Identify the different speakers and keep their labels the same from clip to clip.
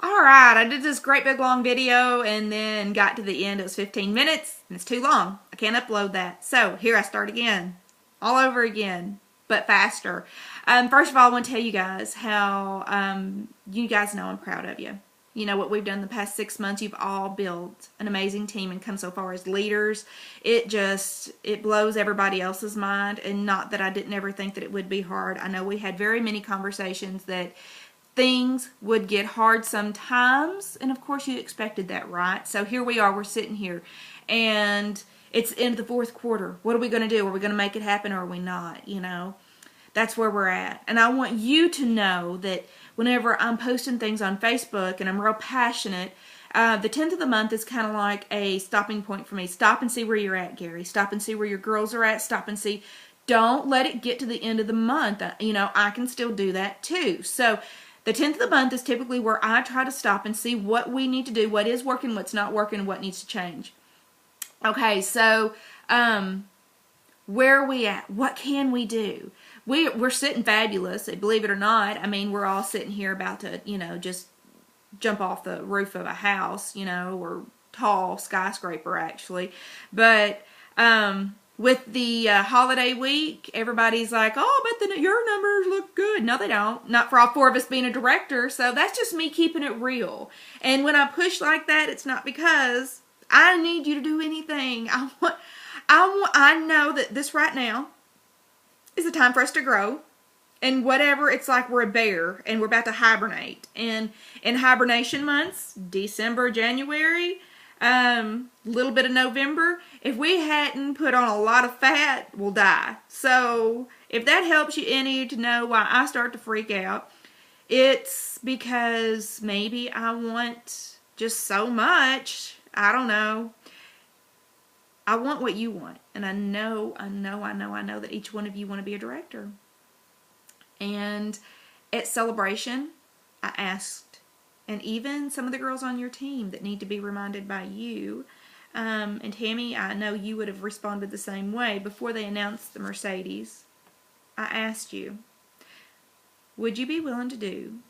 Speaker 1: Alright, I did this great big long video and then got to the end. It was 15 minutes and it's too long. I can't upload that. So here I start again. All over again, but faster. First of all, I want to tell you guys how you guys know I'm proud of you. You know what we've done the past 6 months. You've all built an amazing team and come so far as leaders. It blows everybody else's mind, and not that I didn't ever think that it would be hard. I know we had very many conversations that things would get hard sometimes, and of course you expected that, right? So here we are, we're sitting here, and it's the end of the fourth quarter. What are we going to do? Are we going to make it happen, or are we not? You know, that's where we're at. And I want you to know that whenever I'm posting things on Facebook and I'm real passionate, the 10th of the month is kind of like a stopping point for me. Stop and see where you're at, Gary. Stop and see where your girls are at. Stop and see. Don't let it get to the end of the month. You know, I can still do that too. So the 10th of the month is typically where I try to stop and see what we need to do, what is working, what's not working, what needs to change. Okay, so where are we at? What can we do? We're sitting fabulous, believe it or not. I mean, we're all sitting here about to, you know, just jump off the roof of a house, you know, or tall skyscraper actually. But with the holiday week, everybody's like, oh, but your numbers look good. No, they don't. Not for all four of us being a director. So that's just me keeping it real. And when I push like that, it's not because I need you to do anything. I know that this right now is the time for us to grow. And whatever, it's like we're a bear and we're about to hibernate. And in hibernation months, December, January, little bit of November, if we hadn't put on a lot of fat, we'll die. So if that helps you any to know why I start to freak out, it's because maybe I want just so much. I don't know. I want what you want. And I know that each one of you want to be a director. And at Celebration, I asked, and even some of the girls on your team that need to be reminded by you, and Tammy, I know you would have responded the same way. Before they announced the Mercedes, I asked you, would you be willing to do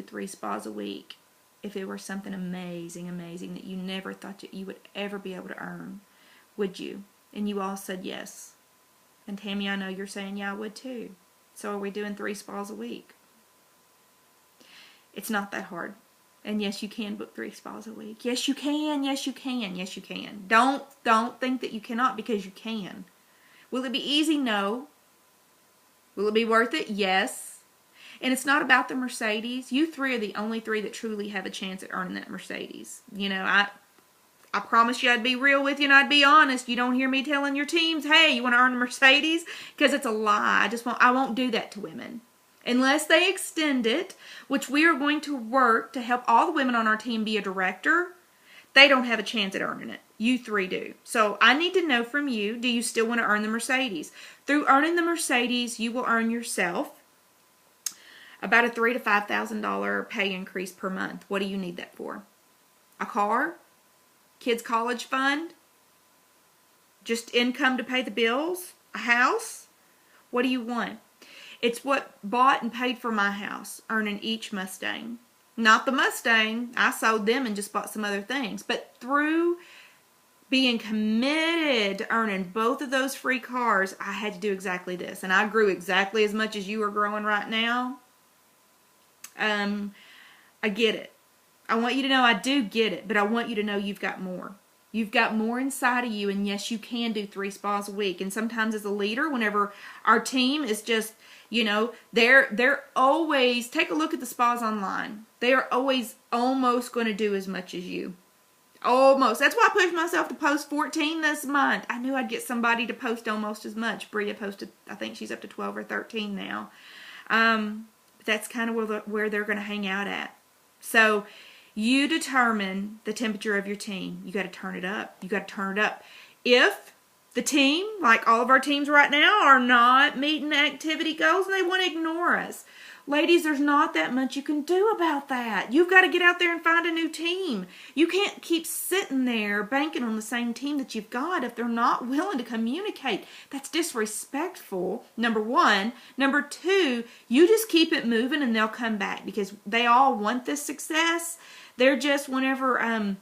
Speaker 1: 3 spas a week if it were something amazing that you never thought that you would ever be able to earn? Would you? And you all said yes. And Tammy, I know you're saying, yeah, I would too. So are we doing 3 spas a week? It's not that hard. And yes, you can book 3 spas a week. Yes, you can. Yes, you can. Yes, you can. Don't think that you cannot, because you can. Will it be easy? No. Will it be worth it? Yes. And it's not about the Mercedes. You 3 are the only 3 that truly have a chance at earning that Mercedes. You know, I promise you I'd be real with you and I'd be honest. You don't hear me telling your teams, hey, you want to earn a Mercedes? Because it's a lie. I won't do that to women. Unless they extend it, which we are going to work to help all the women on our team be a director, they don't have a chance at earning it. You 3 do. So I need to know from you, do you still want to earn the Mercedes? Through earning the Mercedes, you will earn yourself about a $3,000 to $5,000 pay increase per month. What do you need that for? A car? Kids' college fund? Just income to pay the bills? A house? What do you want? It's what bought and paid for my house, earning each Mustang. Not the Mustang. I sold them and just bought some other things. But through being committed to earning both of those free cars, I had to do exactly this. And I grew exactly as much as you are growing right now. I get it. I want you to know I do get it, but I want you to know you've got more. You've got more inside of you, and yes, you can do 3 spas a week. And sometimes as a leader, whenever our team is just, you know, they're always, take a look at the spas online. They are always almost going to do as much as you. Almost. That's why I pushed myself to post 14 this month. I knew I'd get somebody to post almost as much. Bria posted, I think she's up to 12 or 13 now. That's kind of where they're going to hang out at. So you determine the temperature of your team. You got to turn it up. You got to turn it up. If the team, like all of our teams right now, are not meeting the activity goals and they want to ignore us, Ladies, there's not that much you can do about that. You've got to get out there and find a new team. You can't keep sitting there banking on the same team that you've got if they're not willing to communicate. That's disrespectful, number one. Number two, you just keep it moving and they'll come back because they all want this success. They're just whenever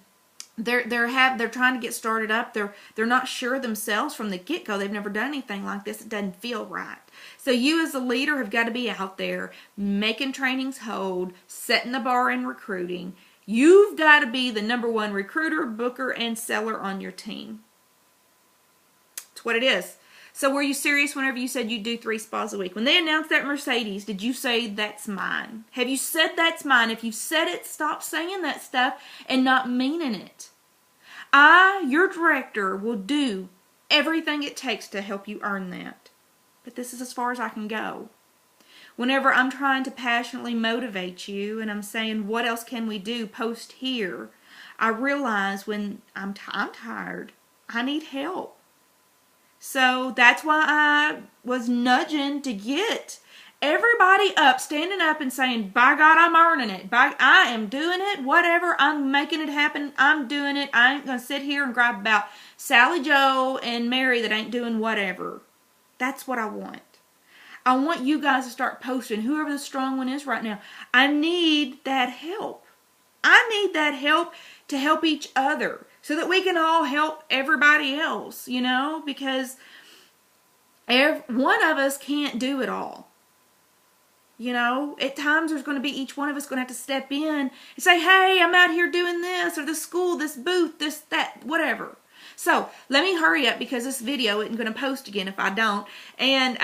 Speaker 1: they're trying to get started up, they're not sure themselves from the get-go. They've never done anything like this. It doesn't feel right. So you as a leader have got to be out there making trainings hold, setting the bar in recruiting. You've got to be the number one recruiter, booker, and seller on your team. That's what it is. So were you serious whenever you said you'd do 3 spas a week? When they announced that Mercedes, did you say, that's mine? Have you said that's mine? If you said it, stop saying that stuff and not meaning it. I, your director, will do everything it takes to help you earn that. But this is as far as I can go. Whenever I'm trying to passionately motivate you and I'm saying, what else can we do post here? I realize when I'm tired, I need help. So that's why I was nudging to get everybody up, standing up and saying, by God, I'm earning it. I am doing it. Whatever. I'm making it happen. I'm doing it. I ain't going to sit here and gripe about Sally Joe and Mary that ain't doing whatever. That's what I want. I want you guys to start posting, whoever the strong one is right now. I need that help. I need that help to help each other so that we can all help everybody else, you know, because one of us can't do it all. You know, at times there's going to be each one of us going to have to step in and say, hey, I'm out here doing this, or this school, this booth, this, that, whatever. So let me hurry up because this video isn't going to post again if I don't. And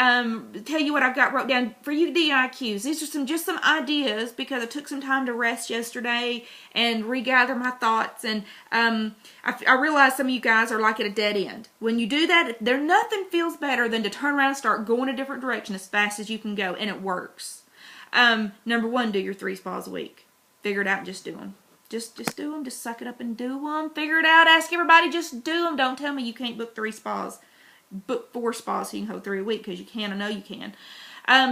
Speaker 1: tell you what I've got wrote down for you DIQs. These are just some ideas because I took some time to rest yesterday and regather my thoughts. And I realize some of you guys are like at a dead end. When you do that, nothing feels better than to turn around and start going a different direction as fast as you can go. And it works. Number one, do your 3 spas a week. Figure it out and just do them. Just do them. Just suck it up and do them. Figure it out. Ask everybody. Just do them. Don't tell me you can't book 3 spas. Book 4 spas so you can hold 3 a week because you can. I know you can.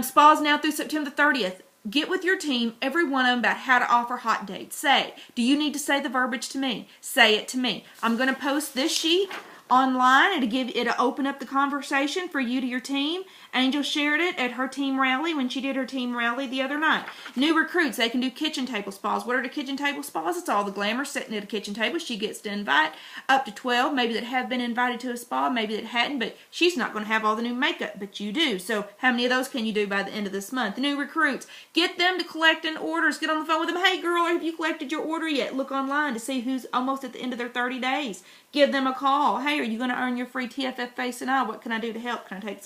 Speaker 1: Spas now through September 30th. Get with your team, every one of them, about how to offer hot dates. Say, do you need to say the verbiage to me? Say it to me. I'm going to post this sheet online. It'll open up the conversation for you to your team. Angel shared it at her team rally when she did her team rally the other night. New recruits, they can do kitchen table spas. What are the kitchen table spas? It's all the glamour sitting at a kitchen table. She gets to invite up to 12, maybe that have been invited to a spa, maybe that hadn't, but she's not going to have all the new makeup, but you do. So how many of those can you do by the end of this month? New recruits, get them to collecting orders. Get on the phone with them. Hey girl, have you collected your order yet? Look online to see who's almost at the end of their 30 days. Give them a call. Hey, are you going to earn your free TFF face and eye? What can I do to help? Can I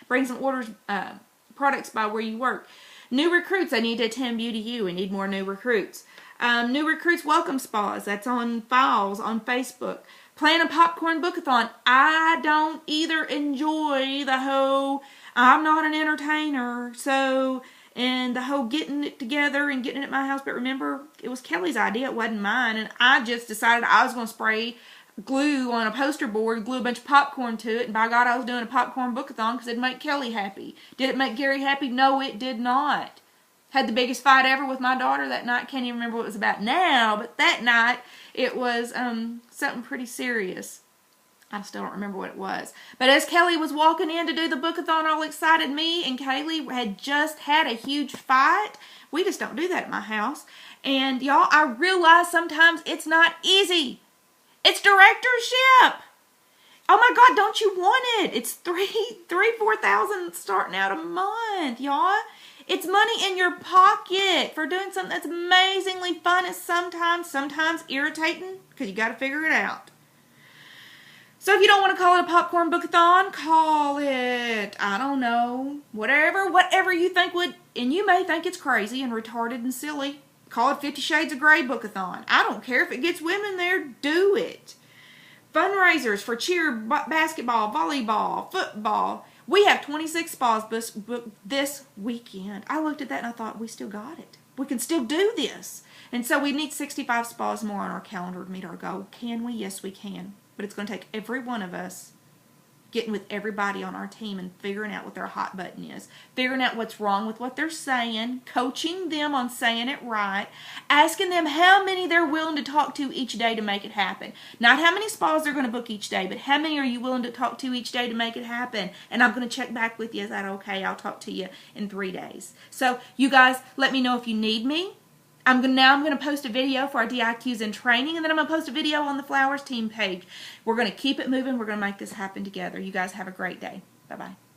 Speaker 1: bring some orders, products by where you work? New recruits, I need to attend Beauty U. We need more new recruits. New recruits welcome spas. That's on files on Facebook. Plan a popcorn bookathon. I don't either enjoy the whole, I'm not an entertainer, so, and the whole getting it together and getting it at my house. But remember, it was Kelly's idea. It wasn't mine. And I just decided I was going to spray glue on a poster board, glue a bunch of popcorn to it, and by God, I was doing a popcorn bookathon because it'd make Kelly happy. Did it make Gary happy? No, it did not. Had the biggest fight ever with my daughter that night. Can't even remember what it was about now, but that night it was something pretty serious. I still don't remember what it was. But as Kelly was walking in to do the bookathon, all excited, me and Kaylee had just had a huge fight. We just don't do that at my house. And y'all, I realize sometimes it's not easy. It's directorship. Oh my God, don't you want it? It's $4,000 starting out a month, y'all. It's money in your pocket for doing something that's amazingly fun and sometimes irritating because you got to figure it out. So if you don't want to call it a popcorn bookathon, call it, I don't know, whatever you think would, and you may think it's crazy and retarded and silly. Call it 50 Shades of Grey Bookathon. I don't care if it gets women there. Do it. Fundraisers for cheer, basketball, volleyball, football. We have 26 spas booked this weekend. I looked at that and I thought, we still got it. We can still do this. And so we need 65 spas more on our calendar to meet our goal. Can we? Yes, we can. But it's going to take every one of us getting with everybody on our team and figuring out what their hot button is, figuring out what's wrong with what they're saying, coaching them on saying it right, asking them how many they're willing to talk to each day to make it happen. Not how many spas they're going to book each day, but how many are you willing to talk to each day to make it happen? And I'm going to check back with you. Is that okay? I'll talk to you in 3 days. So you guys, let me know if you need me. I'm going to post a video for our DIQs in training, and then I'm going to post a video on the Flowers team page. We're going to keep it moving. We're going to make this happen together. You guys have a great day. Bye-bye.